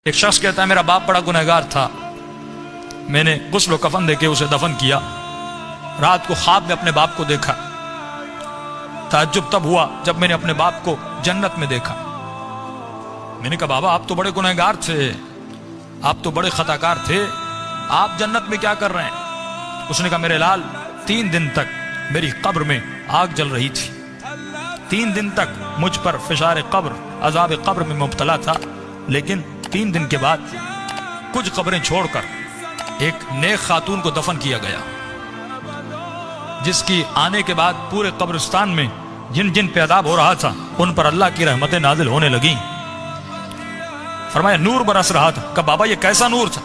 ایک شخص کہتا ہے میرا باپ بڑا گنہگار تھا، میں نے غسل و کفن دے کے اسے دفن کیا، رات کو خواب میں اپنے باپ کو دیکھا، تعجب تب ہوا جب میں نے اپنے باپ کو جنت میں دیکھا۔ میں نے کہا بابا آپ تو بڑے گنہگار تھے، آپ تو بڑے خطاکار تھے، آپ جنت میں کیا کر رہے ہیں؟ اس نے کہا میرے لال 3 دن تک میری قبر میں آگ جل رہی تھی، 3 دن تک مجھ پر فشار قبر عذاب قبر میں مبتلا تھا، لیکن 3 دن کے بعد کچھ قبریں چھوڑ کر ایک نیک خاتون کو دفن کیا گیا، جس کی آنے کے بعد پورے قبرستان میں جن جن پہ عذاب ہو رہا تھا ان پر اللہ کی رحمتیں نازل ہونے لگیں۔ فرمایا نور برس رہا تھا۔ کہا بابا یہ کیسا نور تھا؟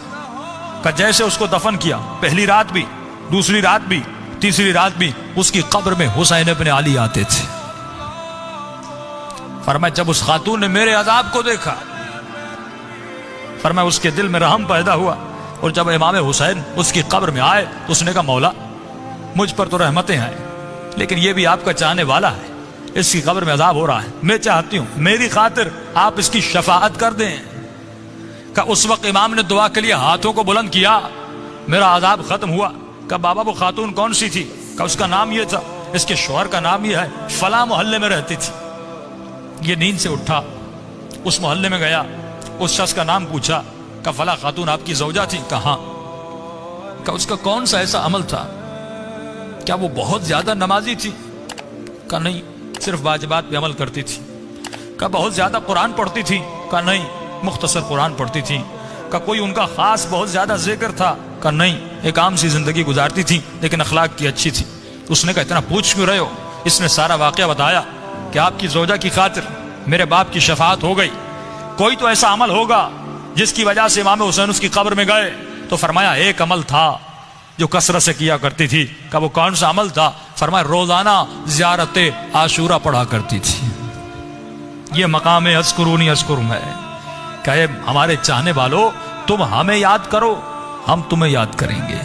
کہا جیسے اس کو دفن کیا پہلی رات بھی، دوسری رات بھی، تیسری رات بھی اس کی قبر میں حسین ابن علی آتے تھے۔ فرمایا جب اس خاتون نے میرے عذاب کو دیکھا، فرمایا اس کے دل میں رحم پیدا ہوا، اور جب امام حسین اس کی قبر میں آئے تو اس نے کہا مولا مجھ پر تو رحمتیں ہیں، لیکن یہ بھی آپ کا چاہنے والا ہے، اس کی قبر میں عذاب ہو رہا ہے، میں چاہتی ہوں میری خاطر آپ اس کی شفاعت کر دیں۔ کہ اس وقت امام نے دعا کے لیے ہاتھوں کو بلند کیا، میرا عذاب ختم ہوا۔ کہ بابا وہ خاتون کون سی تھی؟ کہ اس کا نام یہ تھا، اس کے شوہر کا نام یہ ہے، فلاں محلے میں رہتی تھی۔ یہ نیند سے اٹھا، اس محلے میں گیا، اس شخص کا نام پوچھا، کہ فلاں خاتون آپ کی زوجہ تھی؟ کہ ہاں۔ کہ اس کا کون سا ایسا عمل تھا؟ کیا وہ بہت زیادہ نمازی تھی؟ کہ نہیں، صرف واجبات پہ عمل کرتی تھی۔ کہ بہت زیادہ قرآن پڑھتی تھی؟ کہ نہیں، مختصر قرآن پڑھتی تھی۔ کہ کوئی ان کا خاص بہت زیادہ ذکر تھا؟ کہ نہیں، ایک عام سی زندگی گزارتی تھی لیکن اخلاق کی اچھی تھی۔ اس نے کہا اتنا پوچھ کیوں رہے ہو؟ اس نے سارا واقعہ بتایا کہ آپ کی زوجہ کی خاطر میرے باپ کی شفاعت ہو گئی، کوئی تو ایسا عمل ہوگا جس کی وجہ سے امام حسین اس کی قبر میں گئے۔ تو فرمایا ایک عمل تھا جو کثرت سے کیا کرتی تھی۔ کہ وہ کون سا عمل تھا؟ فرمایا روزانہ زیارت عاشورہ پڑھا کرتی تھی۔ یہ مقام اذکرونی اذکرکم ہے کہ ہمارے چاہنے والوں تم ہمیں یاد کرو، ہم تمہیں یاد کریں گے۔